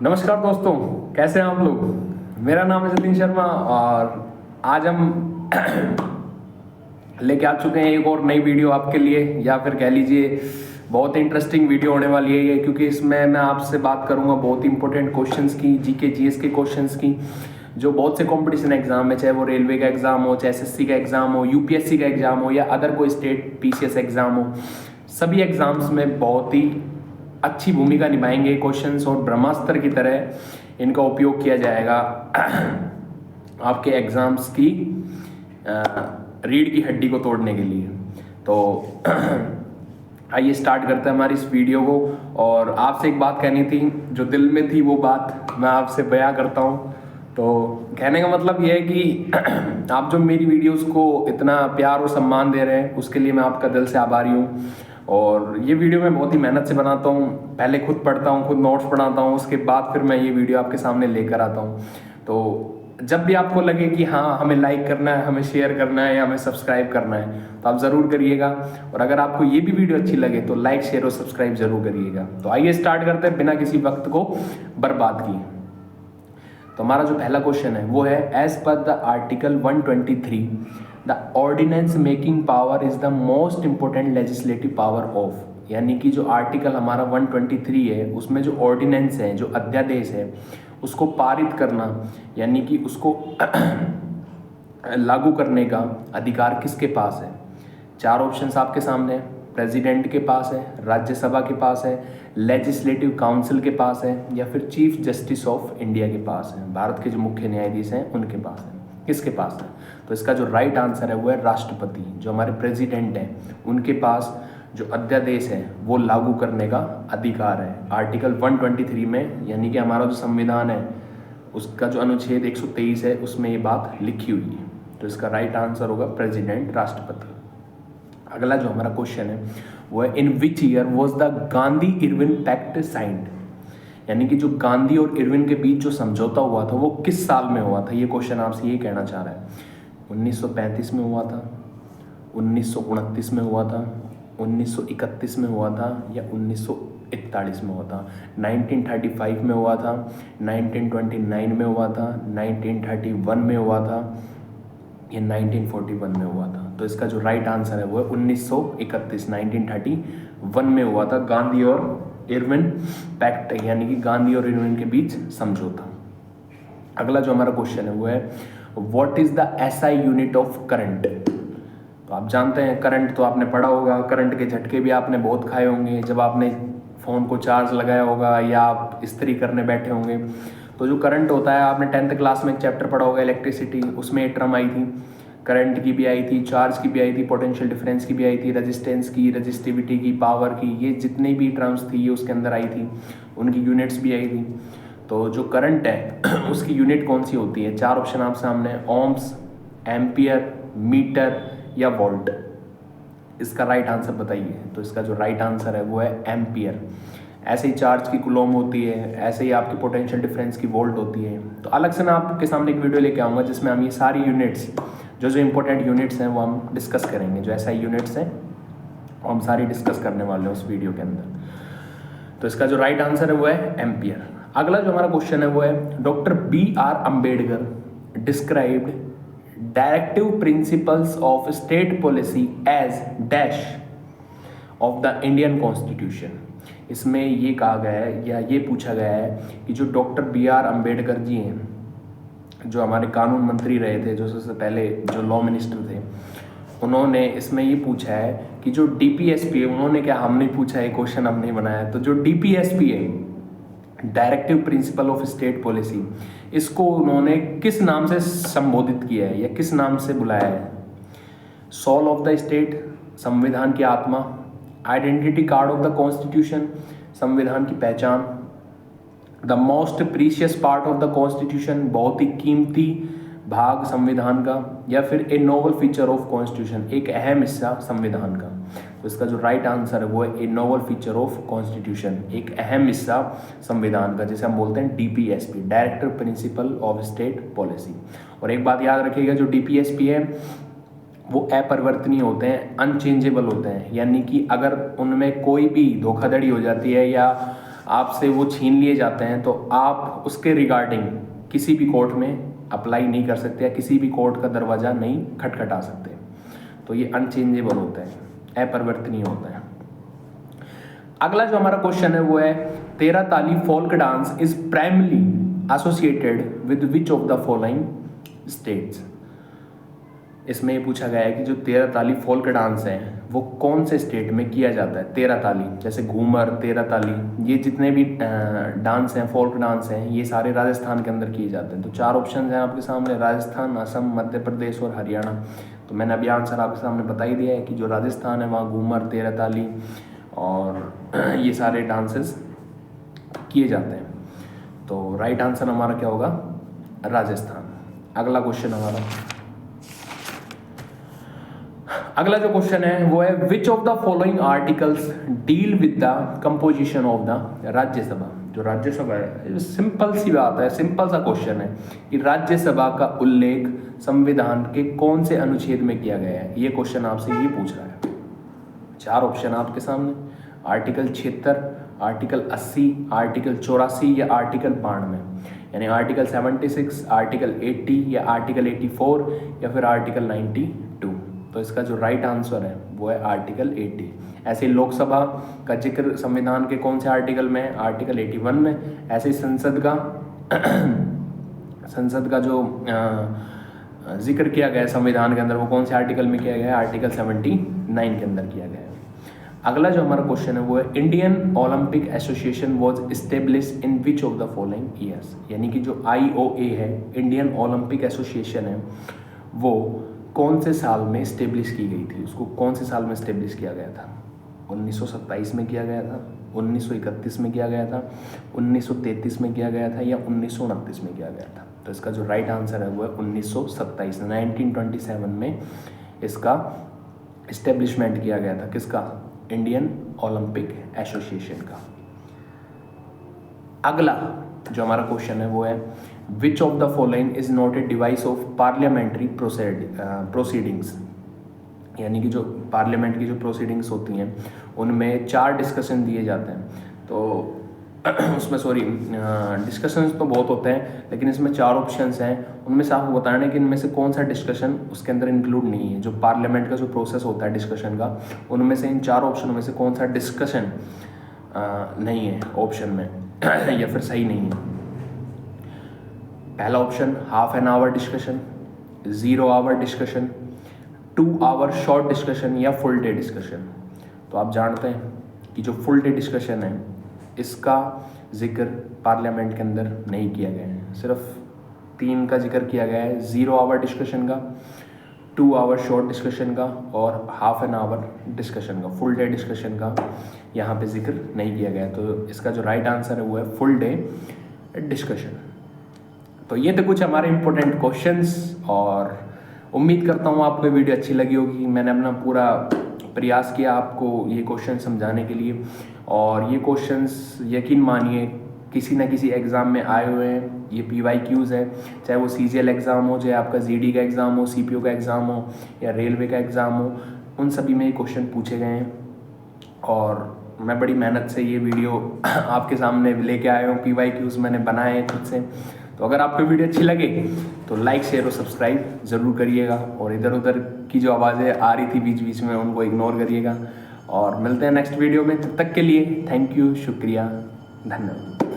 नमस्कार दोस्तों, कैसे हैं आप लोग। मेरा नाम है जतिन शर्मा और आज हम लेके आ चुके हैं एक और नई वीडियो आपके लिए, या फिर कह लीजिए बहुत इंटरेस्टिंग वीडियो होने वाली है ये, क्योंकि इसमें मैं आपसे बात करूंगा बहुत इंपॉर्टेंट क्वेश्चंस की, जीके जीएस के क्वेश्चंस की, जो बहुत से कंपटीशन एग्जाम है, चाहे वो रेलवे का एग्जाम हो, चाहे एसएससी का एग्जाम हो, यूपीएससी का एग्जाम हो, या अदर कोई स्टेट पीसीएस एग्जाम हो, सभी एग्जाम्स में बहुत ही अच्छी भूमिका निभाएंगे क्वेश्चंस, और ब्रह्मास्त्र की तरह इनका उपयोग किया जाएगा आपके एग्जाम्स की रीढ़ की हड्डी को तोड़ने के लिए। तो आइए स्टार्ट करते हैं हमारी इस वीडियो को। और आपसे एक बात कहनी थी, जो दिल में थी वो बात मैं आपसे बयां करता हूँ। तो कहने का मतलब ये है कि आप जो मेरी वीडियोस को इतना प्यार और सम्मान दे रहे हैं, उसके लिए मैं आपका दिल से आभारी हूँ। और ये वीडियो मैं बहुत ही मेहनत से बनाता हूँ, पहले खुद पढ़ता हूँ, खुद नोट्स बनाता हूँ, उसके बाद फिर मैं ये वीडियो आपके सामने लेकर आता हूँ। तो जब भी आपको लगे कि हाँ हमें लाइक करना है, हमें शेयर करना है, या हमें सब्सक्राइब करना है, तो आप ज़रूर करिएगा। और अगर आपको ये भी वीडियो अच्छी लगे तो लाइक, शेयर और सब्सक्राइब जरूर करिएगा। तो आइए स्टार्ट करते हैं बिना किसी वक्त को बर्बाद किए। तो हमारा जो पहला क्वेश्चन है वो है, as per the article 123 the ordinance making power is the most important legislative power of, यानी कि जो आर्टिकल हमारा 123 है उसमें जो ऑर्डिनेंस है, जो अध्यादेश है, उसको पारित करना यानी कि उसको लागू करने का अधिकार किसके पास है। चार ऑप्शंस आपके सामने हैं। प्रेसिडेंट के पास है, राज्यसभा के पास है, लेजिस्लेटिव काउंसिल के पास है, या फिर चीफ जस्टिस ऑफ इंडिया के पास है। भारत के जो मुख्य न्यायाधीश हैं उनके पास है। किसके पास है? तो इसका जो राइट आंसर है वो है राष्ट्रपति। जो हमारे प्रेसिडेंट हैं उनके पास जो अध्यादेश है वो लागू करने का अधिकार है आर्टिकल 123 में, यानी कि हमारा जो संविधान है उसका जो अनुच्छेद 123 है उसमें ये बात लिखी हुई है। तो इसका राइट आंसर होगा प्रेसिडेंट, राष्ट्रपति। अगला जो हमारा क्वेश्चन है वो है, in which year was the Gandhi Irwin pact signed, यानी कि जो गांधी और इरविन के बीच जो समझौता हुआ था वो किस साल में हुआ था। ये क्वेश्चन आपसे ये कहना चाह रहा है। 1935 में हुआ था, 1929 में हुआ था, 1931 में हुआ था, या 1941 में हुआ था, 1935 में हुआ था, 1929 में हुआ था, 1931 में हुआ था, ये 1941 में हुआ था। तो इसका जो राइट आंसर है वो है 1931, 1931 में हुआ था गांधी और इरविन पैक्ट, यानी कि गांधी और इरविन के बीच समझौता। अगला जो हमारा क्वेश्चन है वो है, what is the SI unit of current. तो आप जानते हैं करंट तो आपने पढ़ा होगा, करंट के झटके भी आपने बहुत खाए होंगे जब आपने फ़ोन को चार्ज लगाया होगा या आप इस्त्री करने बैठे होंगे। तो जो करंट होता है, आपने 10th क्लास में एक चैप्टर पढ़ा होगा इलेक्ट्रिसिटी, उसमें एक टर्म आई थी, करंट की भी आई थी, चार्ज की भी आई थी, पोटेंशियल डिफरेंस की भी आई थी, रेजिस्टेंस की, रेजिस्टिविटी की, पावर की, ये जितनी भी टर्म्स थी ये उसके अंदर आई थी, उनकी यूनिट्स भी आई थी। तो जो करंट है उसकी यूनिट कौन सी होती है? चार ऑप्शन आप सामने, ओम्स, एम्पियर, मीटर या वोल्ट। इसका राइट आंसर बताइए। तो इसका जो राइट आंसर है वो है एम्पियर। ऐसे ही चार्ज की कूलॉम होती है, ऐसे ही आपकी पोटेंशियल डिफरेंस की वोल्ट होती है। तो अलग से मैं आपके सामने एक वीडियो लेके आऊँगा जिसमें हम ये सारी यूनिट्स, जो जो इंपॉर्टेंट यूनिट्स हैं वो हम डिस्कस करेंगे। जो ऐसा यूनिट्स हैं वो हम सारी डिस्कस करने वाले हैं उस वीडियो के अंदर। तो इसका जो राइट आंसर है वो है एम्पियर। अगला जो हमारा क्वेश्चन है वो है, doctor BR Ambedkar described directive principles of state policy as dash of the Indian constitution. इसमें ये कहा गया है या ये पूछा गया है कि जो डॉक्टर BR अम्बेडकर जी हैं, जो हमारे कानून मंत्री रहे थे, जो सबसे पहले जो लॉ मिनिस्टर थे, उन्होंने इसमें ये पूछा है कि जो DPSP है, उन्होंने क्या, हम नहीं पूछा है, क्वेश्चन हम नहीं बनाया, तो जो DPSP है, directive principle of state policy, इसको उन्होंने किस नाम से संबोधित किया है या किस नाम से बुलाया है? सोल ऑफ द स्टेट, संविधान की आत्मा, identity card of the constitution, संविधान की पहचान, the most precious part of the constitution, बहुत ही कीमती भाग संविधान का, या फिर ए नोवल फीचर ऑफ कॉन्स्टिट्यूशन, एक अहम हिस्सा संविधान का। तो इसका जो राइट आंसर है वो है ए नोवल फीचर ऑफ कॉन्स्टिट्यूशन, एक अहम हिस्सा संविधान का, जिसे हम बोलते हैं DPSP, directive principle of state policy. और एक बात याद रखिएगा, जो DPSP है वो अपरिवर्तनीय होते हैं, अनचेंजेबल होते हैं, यानी कि अगर उनमें कोई भी धोखाधड़ी हो जाती है या आपसे वो छीन लिए जाते हैं तो आप उसके रिगार्डिंग किसी भी कोर्ट में अप्लाई नहीं कर सकते या किसी भी कोर्ट का दरवाज़ा नहीं खटखटा सकते। तो ये अनचेंजेबल होता है, अपरिवर्तनीय होता है। अगला जो हमारा क्वेश्चन है वो है, तेरह ताली folk dance is primarily associated with which of the following states. इसमें ये पूछा गया है कि जो तेरह ताली फोल्क डांस है वो कौन से स्टेट में किया जाता है। तेरह ताली जैसे घूमर, तेरह ताली, ये जितने भी डांस हैं, फोल्क डांस हैं, ये सारे राजस्थान के अंदर किए जाते हैं। तो चार ऑप्शन हैं आपके सामने, राजस्थान, असम, मध्य प्रदेश और हरियाणा। तो मैंने अभी आंसर आपके सामने बता ही दिया है कि जो राजस्थान है वहाँ घूमर, तेरह ताली और ये सारे डांसेस किए जाते हैं। तो राइट आंसर हमारा क्या होगा, राजस्थान। अगला क्वेश्चन हमारा, अगला जो क्वेश्चन है वो है, which of the following articles deal with the composition of the Rajya Sabha. जो राज्यसभा है, सिंपल सी बात है, सिंपल सा क्वेश्चन है कि राज्यसभा का उल्लेख संविधान के कौन से अनुच्छेद में किया गया है। ये क्वेश्चन आपसे ये पूछ रहा है। चार ऑप्शन आपके सामने, आर्टिकल 76, आर्टिकल 80, आर्टिकल 84 या आर्टिकल 92। यानी आर्टिकल 76, आर्टिकल 80 या आर्टिकल 84 या फिर आर्टिकल 92। तो इसका जो राइट आंसर है वो है आर्टिकल 80। ऐसे लोकसभा का जिक्र संविधान के कौन से आर्टिकल में है, आर्टिकल 81 में। ऐसे संसद का जो जिक्र किया गया है संविधान के अंदर वो कौन से आर्टिकल में किया गया है, आर्टिकल 79 के अंदर किया गया है। अगला जो हमारा क्वेश्चन है वो है, Indian Olympic association was established in which of the following years. यानी कि जो IOA है, इंडियन ओलंपिक एसोसिएशन है, वो कौन से साल में स्टेब्लिश की गई थी, उसको कौन से साल में स्टेब्लिश किया गया था। 1927 में किया गया था, 1931 में किया गया था, 1933 में किया गया था या 1929 में किया गया था। तो इसका जो राइट आंसर है वो है 1927, 1927 में इसका इस्टेब्लिशमेंट किया गया था। किसका, इंडियन ओलंपिक एसोसिएशन का। अगला जो हमारा क्वेश्चन है वो है, which of the following is not a device of parliamentary proceedings. यानी कि जो पार्लियामेंट की जो प्रोसीडिंग्स होती हैं उनमें चार डिस्कशन दिए जाते हैं। तो उसमें डिस्कशंस तो बहुत होते हैं, लेकिन इसमें चार ऑप्शंस हैं, उनमें से आपको बताना है कि इनमें से कौन सा डिस्कशन उसके अंदर इंक्लूड नहीं है। जो पार्लियामेंट का जो प्रोसेस होता है डिस्कशन का, उनमें से इन चार ऑप्शनों में से कौन सा डिस्कशन नहीं है ऑप्शन में या फिर सही नहीं है। पहला option, half an hour discussion, 0 hour discussion, 2 hour short discussion या फुल डे डिस्कशन। तो आप जानते हैं कि जो फुल डे डिस्कशन है इसका जिक्र पार्लियामेंट के अंदर नहीं किया गया है। सिर्फ 3 का जिक्र किया गया है, 0 आवर डिस्कशन का, 2 आवर शॉर्ट डिस्कशन का और हाफ एन आवर डिस्कशन का। फुल डे डिस्कशन का यहाँ पे जिक्र नहीं किया गया। तो इसका जो राइट आंसर है वो है फुल डे डिस्कशन। तो ये तो कुछ हमारे इंपॉर्टेंट क्वेश्चंस, और उम्मीद करता हूँ आपको वीडियो अच्छी लगी होगी। मैंने अपना पूरा प्रयास किया आपको ये क्वेश्चन समझाने के लिए, और ये क्वेश्चंस यकीन मानिए किसी ना किसी एग्ज़ाम में आए हुए हैं। ये PYQs है, चाहे वो CGL एग्ज़ाम हो, चाहे आपका GD का एग्ज़ाम हो, CPO का एग्ज़ाम हो या रेलवे का एग्ज़ाम हो, उन सभी में ये क्वेश्चन पूछे गए हैं। और मैं बड़ी मेहनत से ये वीडियो आपके सामने लेके आया हूँ। PYQs मैंने बनाए हैं खुद से। तो अगर आपको वीडियो अच्छी लगे तो लाइक, शेयर और सब्सक्राइब ज़रूर करिएगा, और इधर उधर की जो आवाज़ें आ रही थी बीच बीच में उनको इग्नोर करिएगा। और मिलते हैं नेक्स्ट वीडियो में, तब तक के लिए थैंक यू, शुक्रिया, धन्यवाद।